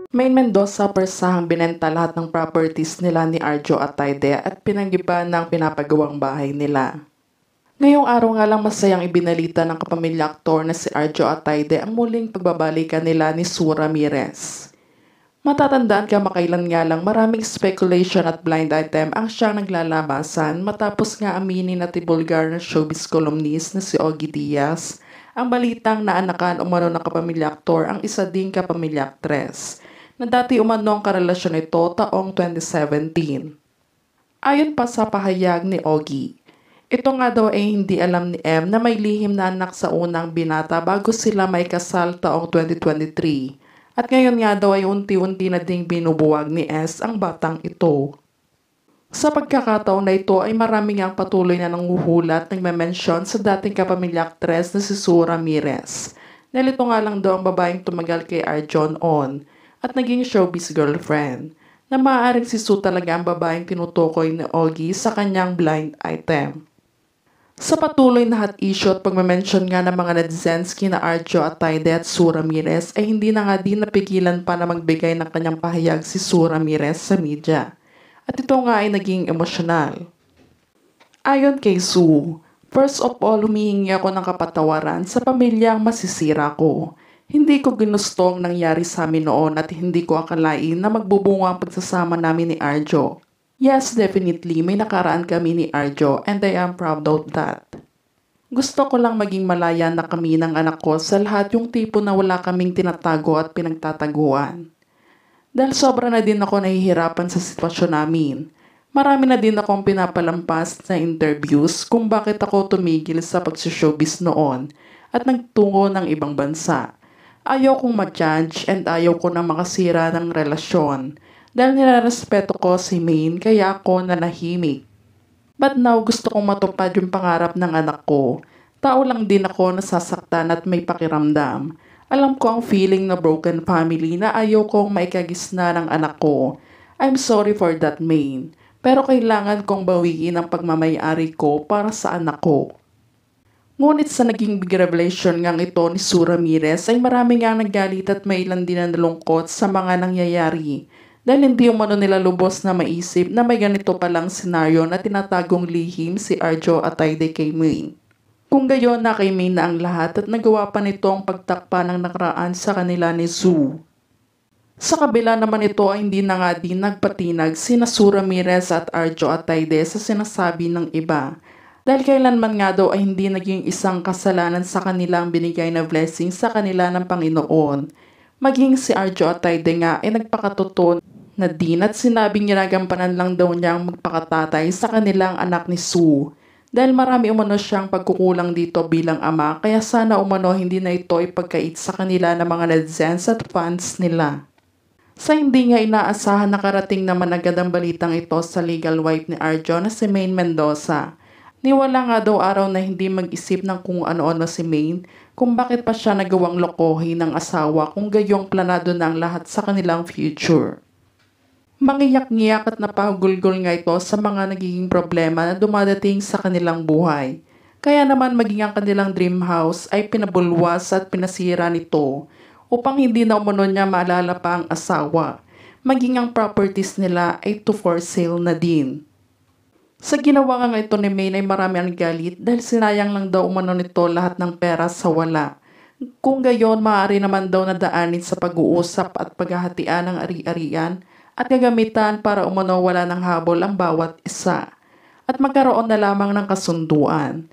Maine Mendoza persahang binenta lahat ng properties nila ni Arjo Atayde at pinanggiba ng pinapagawang bahay nila. Ngayong araw nga lang masayang ibinalita ng kapamilya aktor na si Arjo Atayde ang muling pagbabalikan nila ni Sue Ramirez. Matatandaan ka makailan nga lang maraming speculation at blind item ang siyang naglalabasan matapos nga aminin at ibulgar ng showbiz columnist na si Ogie Diaz ang balitang naanakan umano ng kapamilya aktor ang isa ding kapamilya aktres na dati umano ang karelasyon nito taong 2017. Ayon pa sa pahayag ni Ogie, ito nga daw ay hindi alam ni M na may lihim na anak sa unang binata bago sila may kasal taong 2023 at ngayon nga daw ay unti-unti na ding binubuwag ni S ang batang ito. Sa pagkakataon na ito ay marami ngang patuloy na nanguhulat nagme-mention sa dating kapamilya aktres na si Sue Ramirez. Dahil ito nga lang daw ang babaeng tumagal kay Arjon On at naging showbiz girlfriend na maaaring si Sue talaga ang babaeng tinutukoy ni Ogie sa kanyang blind item. Sa patuloy na hot issue at pagme-mention nga ng mga netizens kina Arjo Atayde at Sue Ramirez ay hindi na nga din napigilan pa na magbigay ng kanyang pahayag si Sue Ramirez sa media. At ito nga ay naging emosyonal. Ayon kay Sue, first of all humihingi ako ng kapatawaran sa pamilyang masisira ko. Hindi ko ginusto ang nangyari sa amin noon at hindi ko akalain na magbubunga ang pagsasama namin ni Arjo. Yes, definitely, may nakaraan kami ni Arjo and I am proud of that. Gusto ko lang maging malaya na kami ng anak ko sa lahat yung tipo na wala kaming tinatago at pinagtataguan. Dahil sobra na din ako nahihirapan sa sitwasyon namin. Marami na din akong pinapalampas na interviews kung bakit ako tumigil sa pag-showbiz noon at nagtungo ng ibang bansa. Ayaw kong ma-judge and ayaw ko na makasira ng relasyon dahil nilarespeto ko si Maine kaya ako nanahimik. But now gusto kong matupad yung pangarap ng anak ko. Tao lang din ako nasasaktan at may pakiramdam. Alam ko ang feeling na broken family na ayaw kong maikagisna ng anak ko. I'm sorry for that, Maine. Pero kailangan kong bawiin ang pagmamayari ko para sa anak ko. Ngunit sa naging big revelation ngang ito ni Sue Ramirez ay marami ngang nagalit at may ilan din na nalungkot sa mga nangyayari. Dahil hindi umano nila lubos na maisip na may ganito palang senaryo na tinatagong lihim si Arjo Atayde kay Maine. Kung gayon na kay Maine na ang lahat at nagawa pa nito ang pagtakpa ng nakaraan sa kanila ni Sue. Sa kabila naman ito ay hindi na nga din nagpatinag sina Sue Ramirez at Arjo Atayde sa sinasabi ng iba. Dahil kailanman nga daw ay hindi naging isang kasalanan sa kanilang binigay na blessing sa kanila ng Panginoon. Maging si Arjo Atayde nga ay nagpakatotoo na din at sinabing ginagampanan lang daw niyang magpakatatay sa kanilang anak ni Sue. Dahil marami umano siyang pagkukulang dito bilang ama kaya sana umano hindi na ito ipagkait sa kanila ng mga netizens at fans nila. Sa hindi nga inaasahan nakarating naman agad ang balitang ito sa legal wife ni Arjo na si Maine Mendoza. Niwala nga daw araw na hindi mag-isip ng kung ano-ano si Maine kung bakit pa siya nagawang lokohin ng asawa kung gayong planado na ang lahat sa kanilang future. Mangiyak-ngiyak at napahugulgol nga ito sa mga nagiging problema na dumadating sa kanilang buhay. Kaya naman maging ang kanilang dream house ay pinabulwas at pinasira nito upang hindi na umano niya maalala pa ang asawa. Maging ang properties nila ay to for sale na din. Sa ginawa nga ito ni Maine ay marami ang galit dahil sinayang lang daw umano nito lahat ng pera sa wala. Kung gayon, maaari naman daw nadaanin sa pag-uusap at paghahatian ng ari-arian at gagamitan para umano wala ng habol ang bawat isa at magkaroon na lamang ng kasunduan.